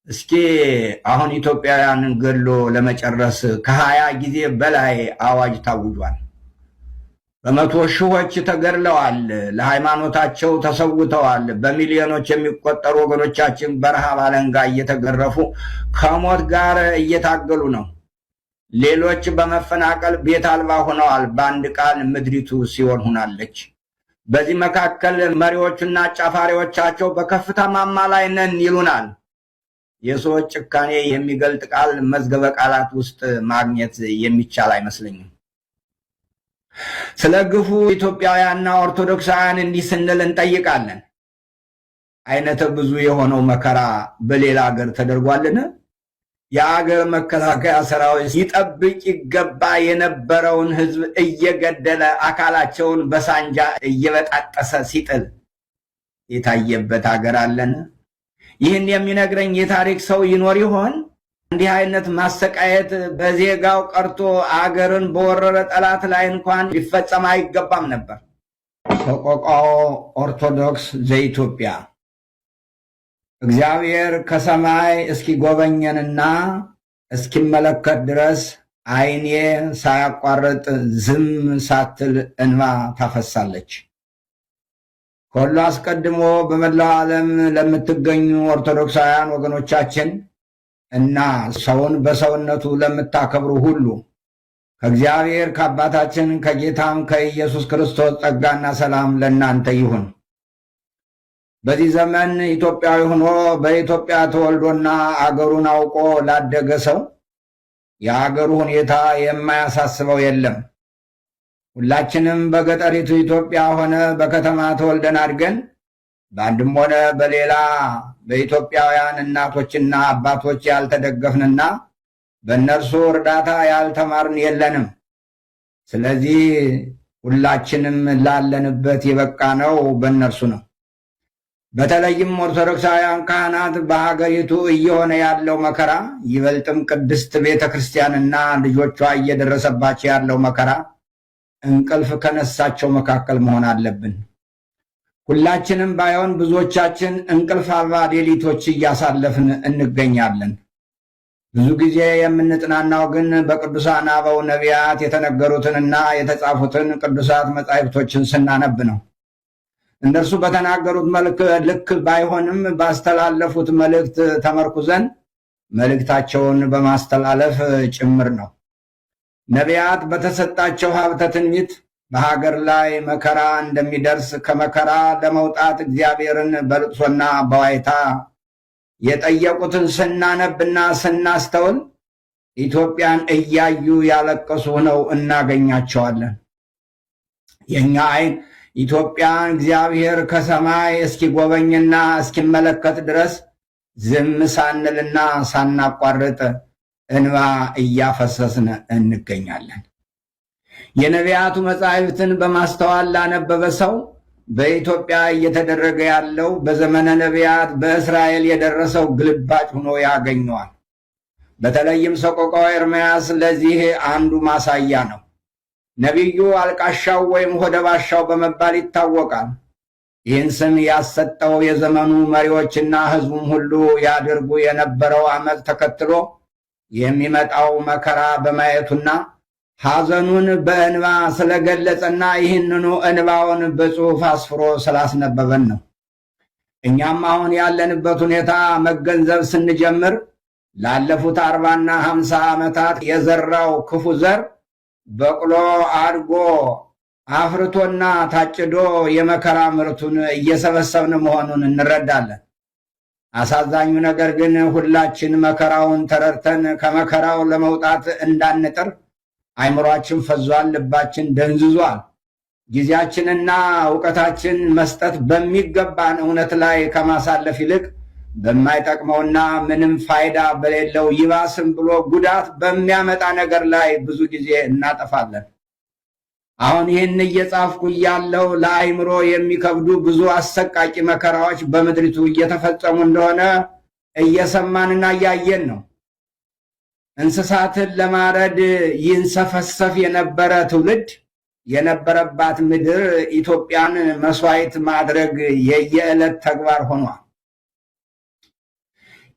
እስኪ አሁን ኢትዮጵያውያንን ገሎ ለመጨረስ ከ20 ጊዜ በላይ አዋጅ ታውጇል። በመቶ ሺዎች ተገድለዋል፣ ለሃይማኖታቸው ተሰውተዋል። በሚሊዮኖች የሚቆጠሩ ወገኖቻችን በረሃብ አለንጋ እየተገረፉ ከሞት ጋር እየታገሉ ነው። ሌሎች በመፈናቀል ቤት አልባ ሆነዋል። በአንድ ቃል ምድሪቱ ሲኦል ሆናለች። በዚህ መካከል መሪዎቹና አጫፋሪዎቻቸው በከፍታ ማማ ላይ ነን ይሉናል። የሰዎች ጭካኔ የሚገልጥ ቃል መዝገበ ቃላት ውስጥ ማግኘት የሚቻል አይመስለኝም። ስለ ግፉ ኢትዮጵያውያንና ኦርቶዶክሳውያን እንዲህ ስንል እንጠይቃለን። አይነተ ብዙ የሆነው መከራ በሌላ ሀገር ተደርጓልን? የአገር መከላከያ ሰራዊት ይጠብቅ ይገባ የነበረውን ሕዝብ እየገደለ አካላቸውን በሳንጃ እየበጣጠሰ ሲጥል የታየበት ሀገር አለን? ይህን የሚነግረኝ የታሪክ ሰው ይኖር ይሆን? እንዲህ አይነት ማሰቃየት በዜጋው ቀርቶ አገርን በወረረ ጠላት ላይ እንኳን ሊፈጸም አይገባም ነበር። ሰቆቃወ ኦርቶዶክስ ዘኢትዮጵያ። እግዚአብሔር ከሰማይ እስኪጎበኘንና እስኪመለከት ድረስ ዓይኔ ሳያቋርጥ ዝም ሳትል እንባ ታፈሳለች። ከሁሉ አስቀድሞ በመላው ዓለም ለምትገኙ ኦርቶዶክሳውያን ወገኖቻችን እና ሰውን በሰውነቱ ለምታከብሩ ሁሉ ከእግዚአብሔር ከአባታችን ከጌታም ከኢየሱስ ክርስቶስ ጸጋና ሰላም ለእናንተ ይሁን። በዚህ ዘመን ኢትዮጵያዊ ሆኖ በኢትዮጵያ ተወልዶና አገሩን አውቆ ላደገ ሰው የአገሩ ሁኔታ የማያሳስበው የለም። ሁላችንም በገጠሪቱ ኢትዮጵያ ሆነ በከተማ ተወልደን አድገን በአንድም ሆነ በሌላ በኢትዮጵያውያን እናቶችና አባቶች ያልተደገፍንና በእነርሱ እርዳታ ያልተማርን የለንም። ስለዚህ ሁላችንም ላለንበት የበቃ ነው በእነርሱ ነው። በተለይም ኦርቶዶክሳውያን ካህናት በሀገሪቱ እየሆነ ያለው መከራ፣ ይበልጥም ቅድስት ቤተ ክርስቲያንና ልጆቿ እየደረሰባቸው ያለው መከራ እንቅልፍ ከነሳቸው መካከል መሆን አለብን። ሁላችንም ባይሆን ብዙዎቻችን እንቅልፍ አልባ ሌሊቶች እያሳለፍን እንገኛለን። ብዙ ጊዜ የምንጽናናው ግን በቅዱሳን አበው ነቢያት የተነገሩትንና የተጻፉትን ቅዱሳት መጻሕፍቶችን ስናነብ ነው። እነርሱ በተናገሩት ልክ ባይሆንም ባስተላለፉት መልእክት ተመርኩዘን መልእክታቸውን በማስተላለፍ ጭምር ነው። ነቢያት በተሰጣቸው ሀብተ ትንቢት በሀገር ላይ መከራ እንደሚደርስ ከመከራ ለመውጣት እግዚአብሔርን በልቅሶና በዋይታ የጠየቁትን ስናነብና ስናስተውል ኢትዮጵያን እያዩ ያለቀሱ ሆነው እናገኛቸዋለን። የእኛ ዓይን ኢትዮጵያን እግዚአብሔር ከሰማይ እስኪጎበኝና እስኪመለከት ድረስ ዝም ሳንልና ሳናቋርጥ እንባ እያፈሰስን እንገኛለን። የነቢያቱ መጻሕፍትን በማስተዋል ላነበበ ሰው በኢትዮጵያ እየተደረገ ያለው በዘመነ ነቢያት በእስራኤል የደረሰው ግልባጭ ሆኖ ያገኘዋል። በተለይም ሰቆቃወ ኤርምያስ ለዚህ አንዱ ማሳያ ነው። ነቢዩ አልቃሻው ወይም ሆደ ባሻው በመባል ይታወቃል። ይህን ስም ያሰጠው የዘመኑ መሪዎችና ሕዝቡም ሁሉ ያደርጉ የነበረው ዓመፅ ተከትሎ የሚመጣው መከራ በማየቱና ሐዘኑን በእንባ ስለገለጸና ይህንኑ እንባውን በጽሑፍ አስፍሮ ስላስነበበን ነው። እኛም አሁን ያለንበት ሁኔታ መገንዘብ ስንጀምር ላለፉት 40ና 50 ዓመታት የዘራው ክፉ ዘር በቅሎ አድጎ አፍርቶና ታጭዶ የመከራ ምርቱን እየሰበሰብን መሆኑን እንረዳለን። አሳዛኙ ነገር ግን ሁላችን መከራውን ተረድተን ከመከራው ለመውጣት እንዳንጥር አይምሯችን ፈዟል፣ ልባችን ደንዝዟል። ጊዜያችንና ዕውቀታችን መስጠት በሚገባን እውነት ላይ ከማሳለፍ ይልቅ በማይጠቅመውና ምንም ፋይዳ በሌለው ይባስም ብሎ ጉዳት በሚያመጣ ነገር ላይ ብዙ ጊዜ እናጠፋለን። አሁን ይህን እየጻፍኩ ያለው ለአይምሮ የሚከብዱ ብዙ አሰቃቂ መከራዎች በምድሪቱ እየተፈጸሙ እንደሆነ እየሰማንና እያየን ነው። እንስሳትን ለማረድ ይንሰፈሰፍ የነበረ ትውልድ የነበረባት ምድር ኢትዮጵያን መስዋዕት ማድረግ የየዕለት ተግባር ሆኗል።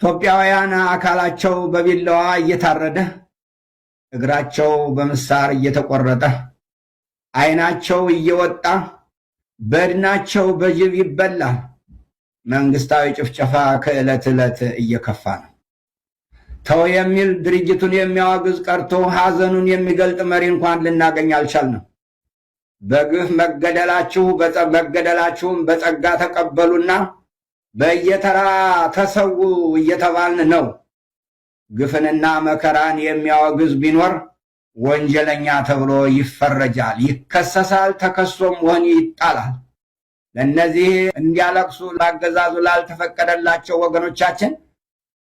ኢትዮጵያውያን አካላቸው በቢላዋ እየታረደ፣ እግራቸው በምሳር እየተቆረጠ፣ ዓይናቸው እየወጣ፣ በድናቸው በጅብ ይበላል። መንግስታዊ ጭፍጨፋ ከዕለት ዕለት እየከፋ ነው። ተው የሚል ድርጅቱን የሚያወግዝ ቀርቶ ሐዘኑን የሚገልጥ መሪ እንኳን ልናገኝ አልቻልንም። በግፍ መገደላችሁም በጸጋ ተቀበሉና በየተራ ተሰዉ እየተባልን ነው። ግፍንና መከራን የሚያወግዝ ቢኖር ወንጀለኛ ተብሎ ይፈረጃል፣ ይከሰሳል፣ ተከሶም ወህኒ ይጣላል። ለእነዚህ እንዲያለቅሱ ላገዛዙ ላልተፈቀደላቸው ወገኖቻችን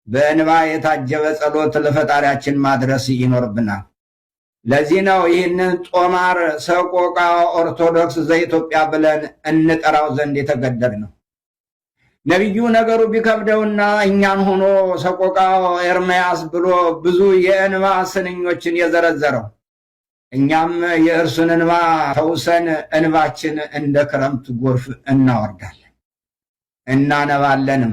በእንባ የታጀበ ጸሎት ለፈጣሪያችን ማድረስ ይኖርብናል። ለዚህ ነው ይህንን ጦማር ሰቆቃ ኦርቶዶክስ ዘኢትዮጵያ ብለን እንጠራው ዘንድ የተገደድነው። ነቢዩ ነገሩ ቢከብደውና እኛን ሆኖ ሰቆቃ ኤርምያስ ብሎ ብዙ የእንባ ስንኞችን የዘረዘረው፣ እኛም የእርሱን እንባ ተውሰን እንባችን እንደ ክረምት ጎርፍ እናወርዳለን እናነባለንም።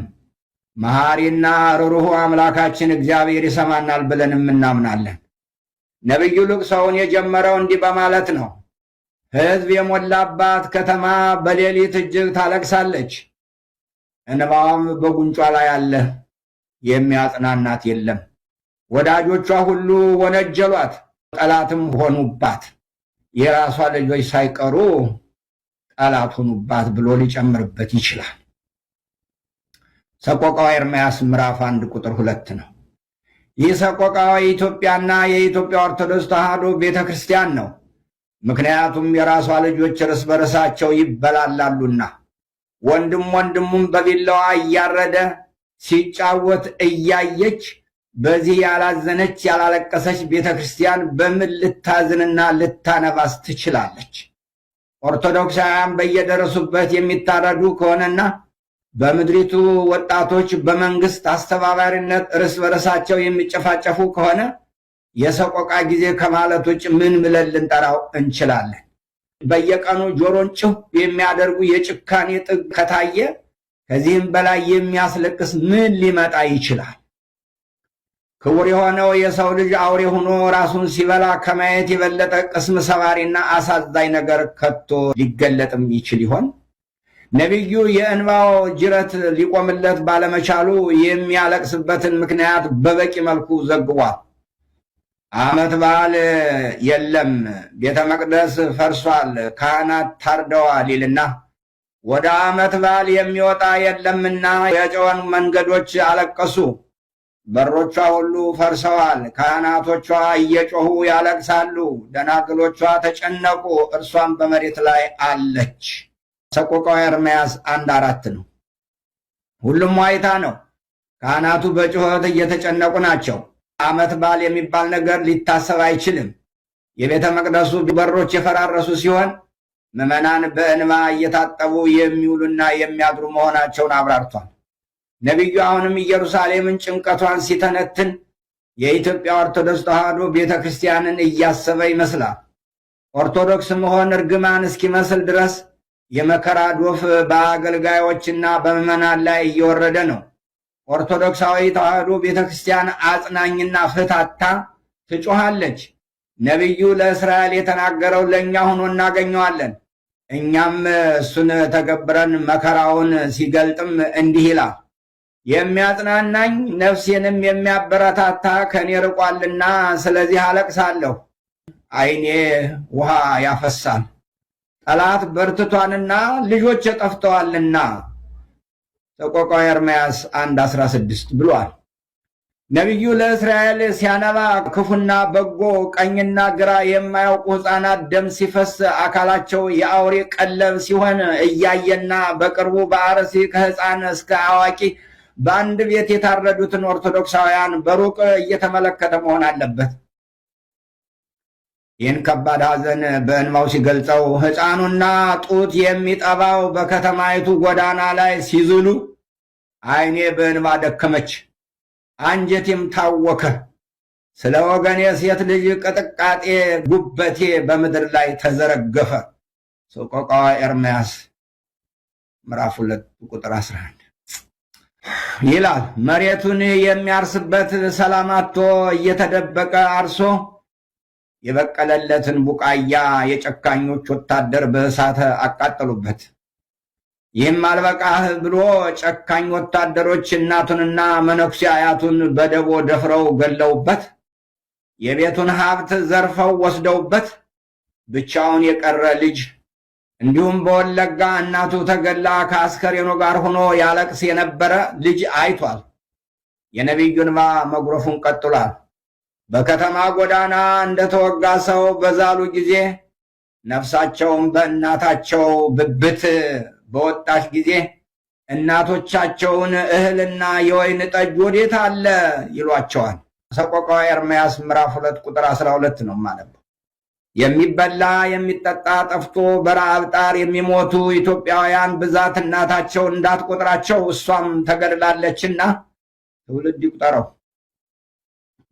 መሐሪና ርኅሩህ አምላካችን እግዚአብሔር ይሰማናል ብለንም እናምናለን። ነቢዩ ልቅሶውን የጀመረው እንዲህ በማለት ነው። ሕዝብ የሞላባት ከተማ በሌሊት እጅግ ታለቅሳለች፣ እንባዋም በጉንጯ ላይ አለ፣ የሚያጽናናት የለም። ወዳጆቿ ሁሉ ወነጀሏት፣ ጠላትም ሆኑባት፣ የራሷ ልጆች ሳይቀሩ ጠላት ሆኑባት ብሎ ሊጨምርበት ይችላል። ሰቆቃወ ኤርምያስ ምዕራፍ 1 ቁጥር 2 ነው። ይህ ሰቆቃወ የኢትዮጵያና የኢትዮጵያ ኦርቶዶክስ ተዋሕዶ ቤተ ክርስቲያን ነው። ምክንያቱም የራሷ ልጆች እርስ በርሳቸው ይበላላሉና፣ ወንድም ወንድሙም በቢላዋ እያረደ ሲጫወት እያየች በዚህ ያላዘነች ያላለቀሰች ቤተ ክርስቲያን በምን ልታዝንና ልታነባስ ትችላለች? ኦርቶዶክሳውያን በየደረሱበት የሚታረዱ ከሆነና በምድሪቱ ወጣቶች በመንግስት አስተባባሪነት እርስ በርሳቸው የሚጨፋጨፉ ከሆነ የሰቆቃ ጊዜ ከማለት ውጭ ምን ብለን ልንጠራው እንችላለን? በየቀኑ ጆሮን ጭው የሚያደርጉ የጭካኔ ጥግ ከታየ ከዚህም በላይ የሚያስለቅስ ምን ሊመጣ ይችላል? ክቡር የሆነው የሰው ልጅ አውሬ ሆኖ ራሱን ሲበላ ከማየት የበለጠ ቅስም ሰባሪና አሳዛኝ ነገር ከቶ ሊገለጥም ይችል ይሆን? ነቢዩ የእንባው ጅረት ሊቆምለት ባለመቻሉ የሚያለቅስበትን ምክንያት በበቂ መልኩ ዘግቧል። ዓመት በዓል የለም፣ ቤተ መቅደስ ፈርሷል፣ ካህናት ታርደዋል ይልና ወደ ዓመት በዓል የሚወጣ የለምና የጽዮን መንገዶች አለቀሱ፣ በሮቿ ሁሉ ፈርሰዋል፣ ካህናቶቿ እየጮሁ ያለቅሳሉ፣ ደናግሎቿ ተጨነቁ፣ እርሷም በመሬት ላይ አለች። ሰቆቃወ ኤርምያስ 1:4 ነው። ሁሉም ዋይታ ነው። ካህናቱ በጩኸት እየተጨነቁ ናቸው። ዓመት በዓል የሚባል ነገር ሊታሰብ አይችልም። የቤተ መቅደሱ በሮች የፈራረሱ ሲሆን ምዕመናን በእንባ እየታጠቡ የሚውሉና የሚያድሩ መሆናቸውን አብራርቷል። ነቢዩ አሁንም ኢየሩሳሌምን ጭንቀቷን ሲተነትን የኢትዮጵያ ኦርቶዶክስ ተዋሕዶ ቤተ ክርስቲያንን እያሰበ ይመስላል። ኦርቶዶክስ መሆን እርግማን እስኪመስል ድረስ የመከራ ዶፍ በአገልጋዮችና በምዕመናን ላይ እየወረደ ነው። ኦርቶዶክሳዊ ተዋሕዶ ቤተ ክርስቲያን አጽናኝና ፍታታ ትጮኻለች። ነቢዩ ለእስራኤል የተናገረው ለእኛ ሆኖ እናገኘዋለን። እኛም እሱን ተገብረን መከራውን ሲገልጥም እንዲህ ይላል፣ የሚያጽናናኝ ነፍሴንም የሚያበረታታ ከኔ ርቋልና ስለዚህ አለቅሳለሁ፣ ዓይኔ ውሃ ያፈሳል። ጠላት በርትቷልና ልጆች ጠፍተዋልና። ሰቆቃወ ኤርምያስ 1:16 ብሏል። ነቢዩ ለእስራኤል ሲያነባ ክፉና በጎ ቀኝና ግራ የማያውቁ ሕፃናት ደም ሲፈስ አካላቸው የአውሬ ቀለብ ሲሆን እያየና በቅርቡ በአርሲ ከሕፃን እስከ አዋቂ በአንድ ቤት የታረዱትን ኦርቶዶክሳውያን በሩቅ እየተመለከተ መሆን አለበት። ይህን ከባድ ሐዘን በእንባው ሲገልጸው ሕፃኑና ጡት የሚጠባው በከተማይቱ ጎዳና ላይ ሲዝሉ ዓይኔ በእንባ ደከመች፣ አንጀቴም ታወከ። ስለ ወገኔ ሴት ልጅ ቅጥቃጤ ጉበቴ በምድር ላይ ተዘረገፈ። ሰቆቃወ ኤርምያስ ምዕራፍ 2 ቁጥር 11። ይላል። መሬቱን የሚያርስበት ሰላም አጥቶ እየተደበቀ አርሶ የበቀለለትን ቡቃያ የጨካኞች ወታደር በእሳት አቃጠሉበት። ይህም አልበቃህ ብሎ ጨካኝ ወታደሮች እናቱንና መነኩሴ አያቱን በደቦ ደፍረው ገለውበት፣ የቤቱን ሀብት ዘርፈው ወስደውበት ብቻውን የቀረ ልጅ እንዲሁም በወለጋ እናቱ ተገላ ከአስከሬኑ ጋር ሆኖ ያለቅስ የነበረ ልጅ አይቷል። የነቢዩ እንባ መጉረፉን ቀጥሏል። በከተማ ጎዳና እንደተወጋ ሰው በዛሉ ጊዜ ነፍሳቸውን በእናታቸው ብብት በወጣች ጊዜ እናቶቻቸውን እህልና የወይን ጠጅ ወዴት አለ ይሏቸዋል። ሰቆቃወ ኤርምያስ ምዕራፍ 2 ቁጥር 12 ነው ማለት ነው። የሚበላ የሚጠጣ ጠፍቶ በረሃብ ጣር የሚሞቱ ኢትዮጵያውያን ብዛት እናታቸው እንዳትቆጥራቸው እሷም ተገድላለችና ትውልድ ይቁጠረው።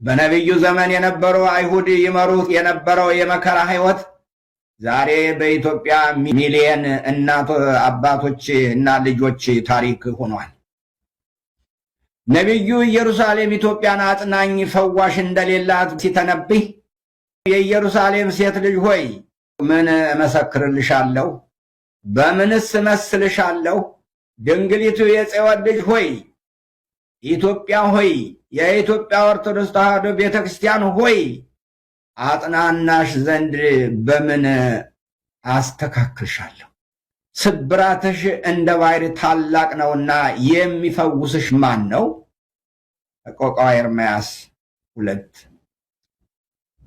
በነቢዩ ዘመን የነበሩ አይሁድ ይመሩት የነበረው የመከራ ሕይወት ዛሬ በኢትዮጵያ ሚሊየን እናት አባቶች እና ልጆች ታሪክ ሆኗል። ነቢዩ ኢየሩሳሌም ኢትዮጵያን አጽናኝ ፈዋሽ እንደሌላት ሲተነብይ የኢየሩሳሌም ሴት ልጅ ሆይ ምን እመሰክርልሻለሁ? በምንስ እመስልሻለሁ? ድንግሊቱ የጽዮን ልጅ ሆይ ኢትዮጵያ ሆይ የኢትዮጵያ ኦርቶዶክስ ተዋሕዶ ቤተክርስቲያን ሆይ አጽናናሽ ዘንድ በምን አስተካክልሻለሁ? ስብራትሽ እንደ ባሕር ታላቅ ነውና የሚፈውስሽ ማን ነው? ሰቆቃወ ኤርምያስ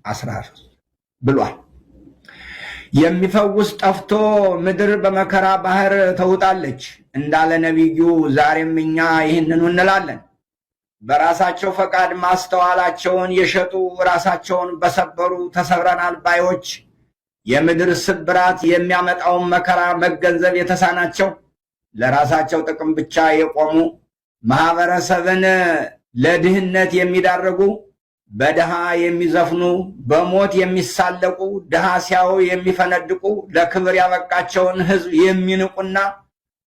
2:13 ብሏል። የሚፈውስ ጠፍቶ ምድር በመከራ ባህር ተውጣለች እንዳለ ነቢዩ ዛሬም እኛ ይህንኑ እንላለን። በራሳቸው ፈቃድ ማስተዋላቸውን የሸጡ ራሳቸውን በሰበሩ ተሰብረናል ባዮች የምድር ስብራት የሚያመጣውን መከራ መገንዘብ የተሳናቸው ለራሳቸው ጥቅም ብቻ የቆሙ ማህበረሰብን ለድህነት የሚዳርጉ በድሃ የሚዘፍኑ በሞት የሚሳለቁ ድሃ ሲያዩ የሚፈነድቁ ለክብር ያበቃቸውን ሕዝብ የሚንቁና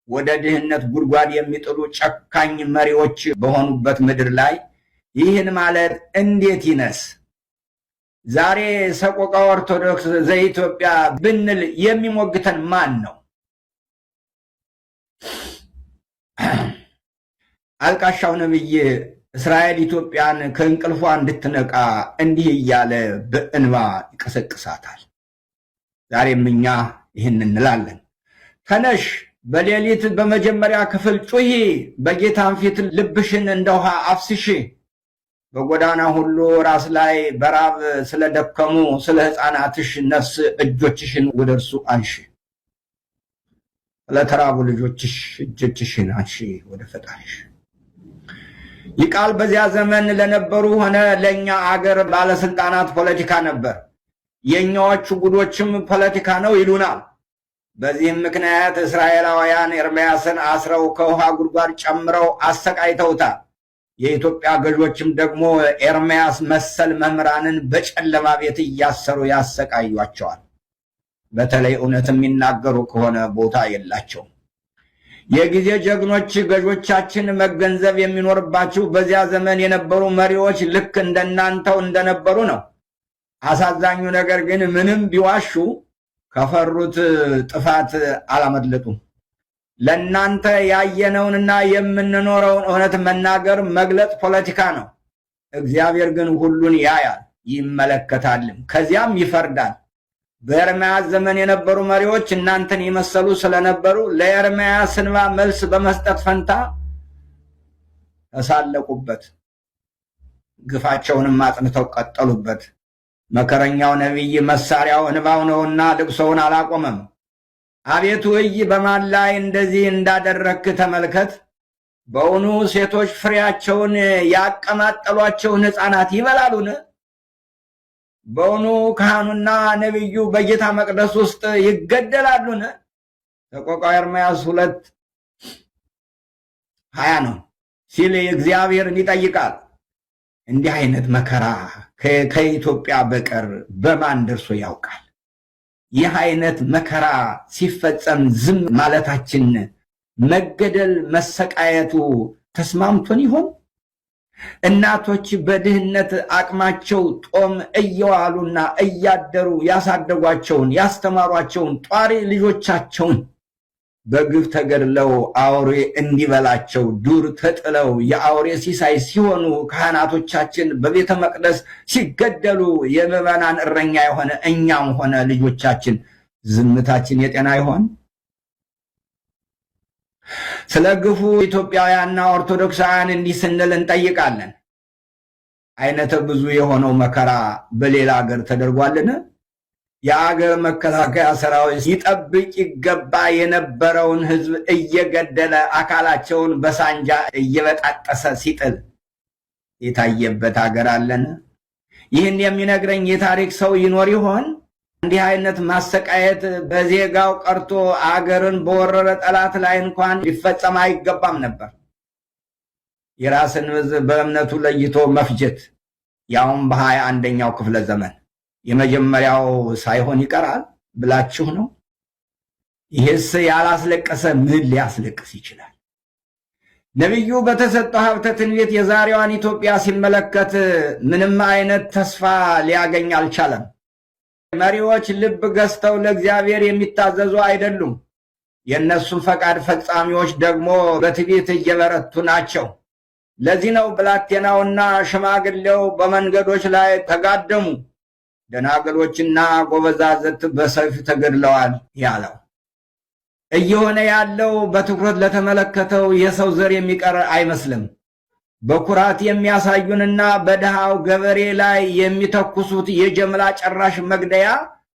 ወደ ድህነት ጉድጓድ የሚጥሉ ጨካኝ መሪዎች በሆኑበት ምድር ላይ ይህን ማለት እንዴት ይነስ? ዛሬ ሰቆቃወ ኦርቶዶክስ ዘኢትዮጵያ ብንል የሚሞግተን ማን ነው? አልቃሻው ነብይ እስራኤል ኢትዮጵያን ከእንቅልፏ እንድትነቃ እንዲህ እያለ በእንባ ይቀሰቅሳታል። ዛሬም እኛ ይህን እንላለን። ተነሽ፣ በሌሊት በመጀመሪያ ክፍል ጩሂ፣ በጌታም ፊት ልብሽን እንደ ውሃ አፍስሺ። በጎዳና ሁሉ ራስ ላይ በራብ ስለደከሙ ስለ ሕፃናትሽ ነፍስ እጆችሽን ወደ እርሱ አንሺ። ስለተራቡ ልጆችሽ እጆችሽን አንሺ ወደ ፈጣሪሽ። ይህ ቃል በዚያ ዘመን ለነበሩ ሆነ ለእኛ አገር ባለስልጣናት ፖለቲካ ነበር። የእኛዎቹ ጉዶችም ፖለቲካ ነው ይሉናል። በዚህም ምክንያት እስራኤላውያን ኤርምያስን አስረው ከውሃ ጉድጓድ ጨምረው አሰቃይተውታል። የኢትዮጵያ ገዦችም ደግሞ ኤርምያስ መሰል መምህራንን በጨለማ ቤት እያሰሩ ያሰቃዩቸዋል። በተለይ እውነት የሚናገሩ ከሆነ ቦታ የላቸውም። የጊዜ ጀግኖች ገዦቻችን መገንዘብ የሚኖርባችሁ በዚያ ዘመን የነበሩ መሪዎች ልክ እንደናንተው እንደነበሩ ነው። አሳዛኙ ነገር ግን ምንም ቢዋሹ ከፈሩት ጥፋት አላመለጡም። ለእናንተ ያየነውንና የምንኖረውን እውነት መናገር መግለጽ ፖለቲካ ነው። እግዚአብሔር ግን ሁሉን ያያል ይመለከታልም፣ ከዚያም ይፈርዳል። በኤርምያስ ዘመን የነበሩ መሪዎች እናንተን የመሰሉ ስለነበሩ ለኤርምያስ እንባ መልስ በመስጠት ፈንታ ተሳለቁበት፣ ግፋቸውንም አጽንተው ቀጠሉበት። መከረኛው ነቢይ መሳሪያው እንባው ነውና ልቅሶውን አላቆመም። አቤቱ እይ በማን ላይ እንደዚህ እንዳደረግክ ተመልከት። በውኑ ሴቶች ፍሬያቸውን ያቀማጠሏቸውን ሕፃናት ይበላሉን? በውኑ ካህኑና ነቢዩ በጌታ መቅደስ ውስጥ ይገደላሉን? ሰቆቃወ ኤርምያስ 2:20 ነው ሲል እግዚአብሔርን ይጠይቃል። እንዲህ አይነት መከራ ከኢትዮጵያ በቀር በማን ደርሶ ያውቃል? ይህ አይነት መከራ ሲፈጸም ዝም ማለታችን፣ መገደል መሰቃየቱ ተስማምቶን ይሆን? እናቶች በድህነት አቅማቸው ጦም እየዋሉና እያደሩ ያሳደጓቸውን ያስተማሯቸውን ጧሪ ልጆቻቸውን በግፍ ተገድለው አውሬ እንዲበላቸው ዱር ተጥለው የአውሬ ሲሳይ ሲሆኑ ካህናቶቻችን በቤተ መቅደስ ሲገደሉ የምዕመናን እረኛ የሆነ እኛም ሆነ ልጆቻችን ዝምታችን የጤና ይሆን? ስለ ግፉ ኢትዮጵያውያንና ኦርቶዶክሳውያን እንዲህ ስንል እንጠይቃለን። አይነተ ብዙ የሆነው መከራ በሌላ ሀገር ተደርጓልን? የአገር መከላከያ ሰራዊት ይጠብቅ ይገባ የነበረውን ሕዝብ እየገደለ አካላቸውን በሳንጃ እየበጣጠሰ ሲጥል የታየበት ሀገር አለን? ይህን የሚነግረኝ የታሪክ ሰው ይኖር ይሆን? እንዲህ አይነት ማሰቃየት በዜጋው ቀርቶ አገርን በወረረ ጠላት ላይ እንኳን ሊፈጸም አይገባም ነበር። የራስን ሕዝብ በእምነቱ ለይቶ መፍጀት ያውም በ21ኛው ክፍለ ዘመን የመጀመሪያው ሳይሆን ይቀራል ብላችሁ ነው? ይህስ ያላስለቀሰ ምን ሊያስለቅስ ይችላል? ነቢዩ በተሰጠው ሀብተ ትንቢት የዛሬዋን ኢትዮጵያ ሲመለከት ምንም አይነት ተስፋ ሊያገኝ አልቻለም። መሪዎች ልብ ገዝተው ለእግዚአብሔር የሚታዘዙ አይደሉም። የእነሱን ፈቃድ ፈጻሚዎች ደግሞ በትዕቢት እየበረቱ ናቸው። ለዚህ ነው ብላቴናውና ሽማግሌው በመንገዶች ላይ ተጋደሙ፣ ደናግሎችና ጎበዛዝት በሰይፍ ተገድለዋል ያለው። እየሆነ ያለው በትኩረት ለተመለከተው የሰው ዘር የሚቀር አይመስልም። በኩራት የሚያሳዩንና በድሃው ገበሬ ላይ የሚተኩሱት የጀምላ ጨራሽ መግደያ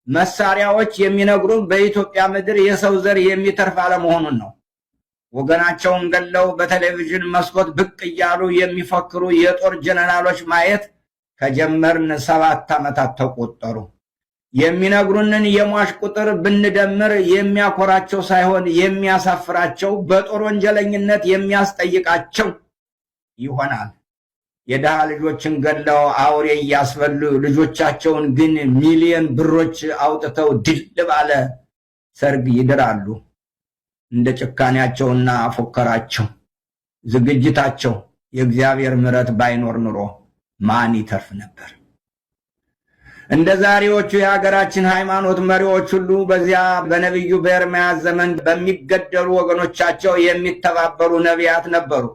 መሳሪያዎች የሚነግሩን በኢትዮጵያ ምድር የሰው ዘር የሚተርፍ አለመሆኑን ነው። ወገናቸውን ገለው በቴሌቪዥን መስኮት ብቅ እያሉ የሚፈክሩ የጦር ጀነራሎች ማየት ከጀመርን 7 ዓመታት ተቆጠሩ። የሚነግሩንን የሟች ቁጥር ብንደምር የሚያኮራቸው ሳይሆን የሚያሳፍራቸው፣ በጦር ወንጀለኝነት የሚያስጠይቃቸው ይሆናል። የድሃ ልጆችን ገድለው አውሬ እያስበሉ ልጆቻቸውን ግን ሚሊዮን ብሮች አውጥተው ድል ባለ ሰርግ ይድራሉ። እንደ ጭካኔያቸውና ፎከራቸው ዝግጅታቸው የእግዚአብሔር ምሕረት ባይኖር ኑሮ ማን ይተርፍ ነበር? እንደ ዛሬዎቹ የሀገራችን ሃይማኖት መሪዎች ሁሉ በዚያ በነቢዩ በኤርምያስ ዘመን በሚገደሉ ወገኖቻቸው የሚተባበሩ ነቢያት ነበሩ።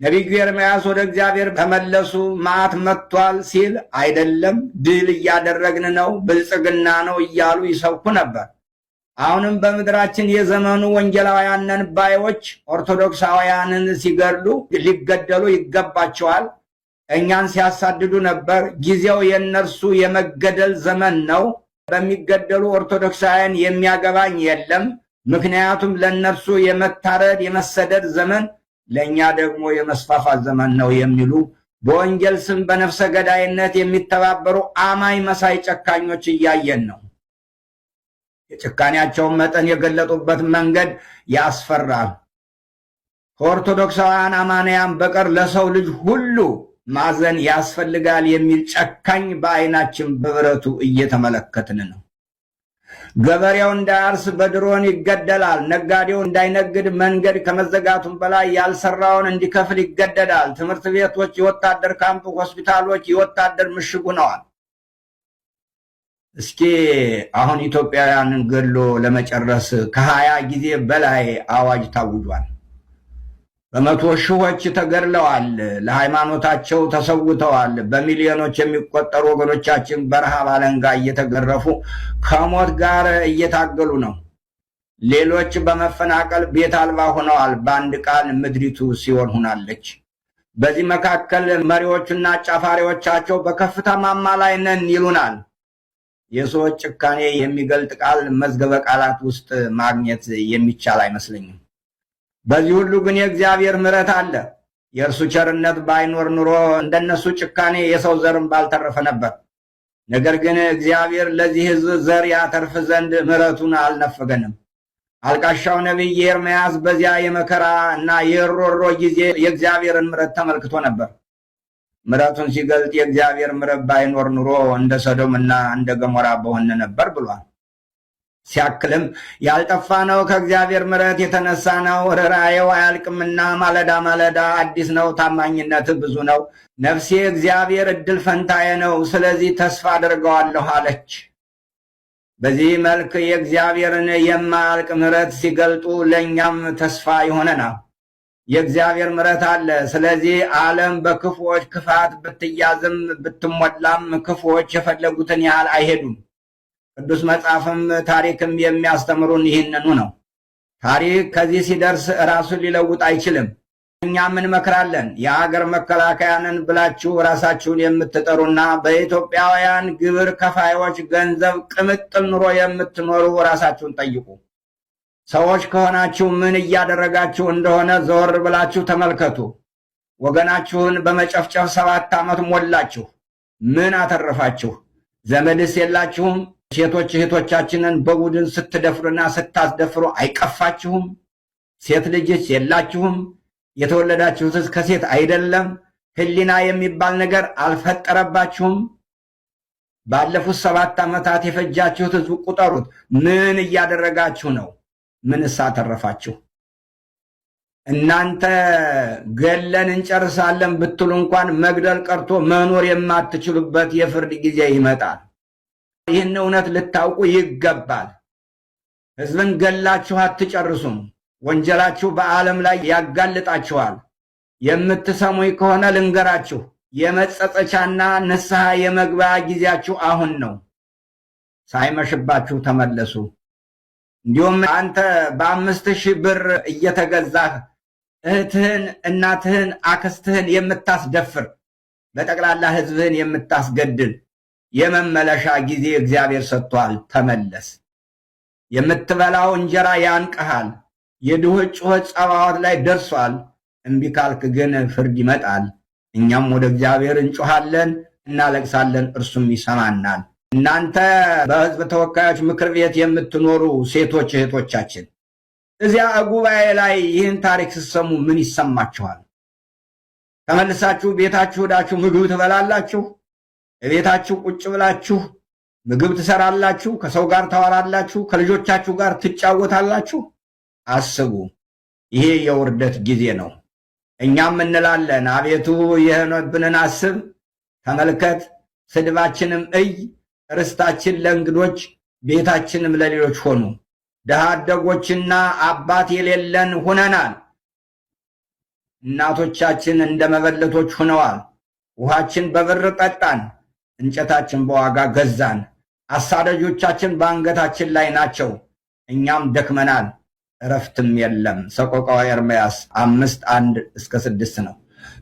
ነቢዩ ኤርምያስ ወደ እግዚአብሔር ተመለሱ፣ መዓት መጥቷል ሲል አይደለም ድል እያደረግን ነው፣ ብልጽግና ነው እያሉ ይሰብኩ ነበር። አሁንም በምድራችን የዘመኑ ወንጌላውያን ነን ባዮች ኦርቶዶክሳውያንን ሲገድሉ ሊገደሉ ይገባቸዋል። እኛን ሲያሳድዱ ነበር። ጊዜው የእነርሱ የመገደል ዘመን ነው። በሚገደሉ ኦርቶዶክሳውያን የሚያገባኝ የለም። ምክንያቱም ለእነርሱ የመታረድ የመሰደድ ዘመን፣ ለእኛ ደግሞ የመስፋፋት ዘመን ነው የሚሉ በወንጌል ስም በነፍሰ ገዳይነት የሚተባበሩ አማኝ መሳይ ጨካኞች እያየን ነው። የጭካኔያቸውን መጠን የገለጡበት መንገድ ያስፈራል። ከኦርቶዶክሳውያን አማንያን በቀር ለሰው ልጅ ሁሉ ማዘን ያስፈልጋል የሚል ጨካኝ በዓይናችን በብረቱ እየተመለከትን ነው። ገበሬው እንዳያርስ በድሮን ይገደላል። ነጋዴው እንዳይነግድ መንገድ ከመዘጋቱም በላይ ያልሰራውን እንዲከፍል ይገደዳል። ትምህርት ቤቶች የወታደር ካምፕ፣ ሆስፒታሎች የወታደር ምሽግ ሆነዋል። እስኪ አሁን ኢትዮጵያውያንን ገድሎ ለመጨረስ ከ20 ጊዜ በላይ አዋጅ ታውጇል። በመቶ ሺዎች ተገድለዋል። ለሃይማኖታቸው ተሰውተዋል። በሚሊዮኖች የሚቆጠሩ ወገኖቻችን በረሃብ አለንጋ እየተገረፉ ከሞት ጋር እየታገሉ ነው። ሌሎች በመፈናቀል ቤት አልባ ሆነዋል። በአንድ ቃል ምድሪቱ ሲኦል ሆናለች። በዚህ መካከል መሪዎቹና አጫፋሪዎቻቸው በከፍታ ማማ ላይ ነን ይሉናል። የሰዎች ጭካኔ የሚገልጥ ቃል መዝገበ ቃላት ውስጥ ማግኘት የሚቻል አይመስለኝም። በዚህ ሁሉ ግን የእግዚአብሔር ምሕረት አለ። የእርሱ ቸርነት ባይኖር ኑሮ እንደነሱ ጭካኔ የሰው ዘርም ባልተረፈ ነበር። ነገር ግን እግዚአብሔር ለዚህ ሕዝብ ዘር ያተርፍ ዘንድ ምሕረቱን አልነፈገንም። አልቃሻው ነቢይ ኤርምያስ በዚያ የመከራ እና የሮሮ ጊዜ የእግዚአብሔርን ምሕረት ተመልክቶ ነበር። ምሕረቱን ሲገልጥ የእግዚአብሔር ምሕረት ባይኖር ኑሮ እንደ ሰዶምና እንደ ገሞራ በሆነ ነበር ብሏል። ሲያክልም ያልጠፋ ነው ከእግዚአብሔር ምሕረት የተነሳ ነው። ርኅራኄው አያልቅምና ማለዳ ማለዳ አዲስ ነው። ታማኝነት ብዙ ነው። ነፍሴ እግዚአብሔር ዕድል ፈንታዬ ነው፣ ስለዚህ ተስፋ አድርገዋለሁ አለች። በዚህ መልክ የእግዚአብሔርን የማያልቅ ምሕረት ሲገልጡ ለእኛም ተስፋ ይሆነናል። የእግዚአብሔር ምሕረት አለ። ስለዚህ ዓለም በክፉዎች ክፋት ብትያዝም ብትሞላም ክፉዎች የፈለጉትን ያህል አይሄዱም። ቅዱስ መጽሐፍም ታሪክም የሚያስተምሩን ይህንኑ ነው። ታሪክ ከዚህ ሲደርስ ራሱን ሊለውጥ አይችልም። እኛም እንመክራለን። የሀገር መከላከያንን ብላችሁ ራሳችሁን የምትጠሩና በኢትዮጵያውያን ግብር ከፋዮች ገንዘብ ቅምጥል ኑሮ የምትኖሩ ራሳችሁን ጠይቁ። ሰዎች ከሆናችሁ ምን እያደረጋችሁ እንደሆነ ዘወር ብላችሁ ተመልከቱ። ወገናችሁን በመጨፍጨፍ 7 ዓመት ሞላችሁ። ምን አተረፋችሁ? ዘመድስ የላችሁም? ሴቶች እህቶቻችንን በቡድን ስትደፍሩና ስታስደፍሩ አይቀፋችሁም? ሴት ልጅስ የላችሁም? የተወለዳችሁትስ ከሴት አይደለም? ሕሊና የሚባል ነገር አልፈጠረባችሁም? ባለፉት 7 ዓመታት የፈጃችሁት ሕዝብ ቁጠሩት። ምን እያደረጋችሁ ነው? ምንስ አተረፋችሁ? እናንተ ገለን እንጨርሳለን ብትሉ እንኳን መግደል ቀርቶ መኖር የማትችሉበት የፍርድ ጊዜ ይመጣል። ይህን እውነት ልታውቁ ይገባል። ሕዝብን ገላችሁ አትጨርሱም። ወንጀላችሁ በዓለም ላይ ያጋልጣችኋል። የምትሰሙኝ ከሆነ ልንገራችሁ፣ የመጸጸቻና ንስሐ የመግቢያ ጊዜያችሁ አሁን ነው። ሳይመሽባችሁ ተመለሱ። እንዲሁም አንተ በ5000 ብር እየተገዛህ እህትህን፣ እናትህን፣ አክስትህን የምታስደፍር በጠቅላላ ሕዝብህን የምታስገድል የመመለሻ ጊዜ እግዚአብሔር ሰጥቷል። ተመለስ። የምትበላው እንጀራ ያንቀሃል። የድሆች ጩኸት ጸባዖት ላይ ደርሷል። እምቢ ካልክ ግን ፍርድ ይመጣል። እኛም ወደ እግዚአብሔር እንጮኻለን፣ እናለቅሳለን፣ እርሱም ይሰማናል። እናንተ በሕዝብ ተወካዮች ምክር ቤት የምትኖሩ ሴቶች እህቶቻችን እዚያ ጉባኤ ላይ ይህን ታሪክ ስትሰሙ ምን ይሰማችኋል? ተመልሳችሁ ቤታችሁ ሄዳችሁ ምግብ ትበላላችሁ? ቤታችሁ ቁጭ ብላችሁ ምግብ ትሰራላችሁ? ከሰው ጋር ታወራላችሁ? ከልጆቻችሁ ጋር ትጫወታላችሁ? አስቡ። ይሄ የውርደት ጊዜ ነው። እኛም እንላለን፣ አቤቱ የሆነብንን አስብ፣ ተመልከት፣ ስድባችንም እይ። ርስታችን ለእንግዶች ቤታችንም ለሌሎች ሆኑ። ድሃ አደጎችና አባት የሌለን ሁነናል። እናቶቻችን እንደ መበለቶች ሆነዋል። ውሃችን በብር ጠጣን፣ እንጨታችን በዋጋ ገዛን። አሳዳጆቻችን በአንገታችን ላይ ናቸው፣ እኛም ደክመናል፣ እረፍትም የለም። ሰቆቃወ ኤርምያስ 5:1-6 ነው።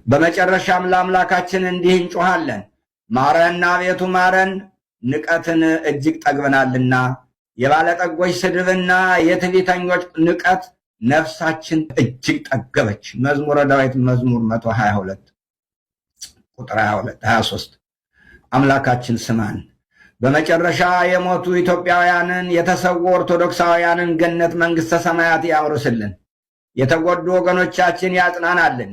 በመጨረሻም ለአምላካችን እንዲህ እንጮኻለን፣ ማረን አቤቱ ማረን፣ ንቀትን እጅግ ጠግበናልና። የባለጠጎች ስድብና የትዕቢተኞች ንቀት ነፍሳችን እጅግ ጠገበች። መዝሙረ ዳዊት መዝሙር 122 ቁጥር 23። አምላካችን ስማን። በመጨረሻ የሞቱ ኢትዮጵያውያንን የተሰዉ ኦርቶዶክሳውያንን ገነት መንግሥተ ሰማያት ያውርስልን። የተጎዱ ወገኖቻችን ያጽናናልን።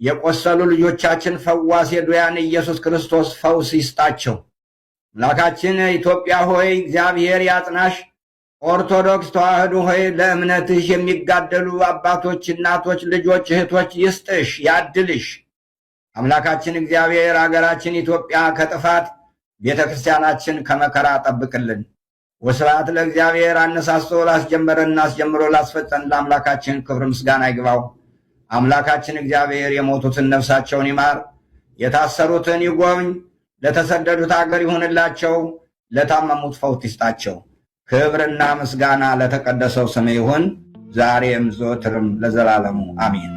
የቆሰሉ ልጆቻችን ፈዋሴ ዱያን ኢየሱስ ክርስቶስ ፈውስ ይስጣቸው። አምላካችን ኢትዮጵያ ሆይ እግዚአብሔር ያጽናሽ። ኦርቶዶክስ ተዋሕዶ ሆይ ለእምነትሽ የሚጋደሉ አባቶች፣ እናቶች፣ ልጆች፣ እህቶች ይስጥሽ፣ ያድልሽ። አምላካችን እግዚአብሔር አገራችን ኢትዮጵያ ከጥፋት ቤተ ክርስቲያናችን ከመከራ ጠብቅልን። ወስብሐት ለእግዚአብሔር። አነሳስቶ ላስጀመረን አስጀምሮ ላስፈጸን ለአምላካችን ክብር ምስጋና ይግባው። አምላካችን እግዚአብሔር የሞቱትን ነፍሳቸውን ይማር፣ የታሰሩትን ይጎብኝ፣ ለተሰደዱት አገር ይሁንላቸው፣ ለታመሙት ፈውስ ይስጣቸው። ክብርና ምስጋና ለተቀደሰው ስም ይሁን ዛሬም ዘወትርም ለዘላለሙ አሜን።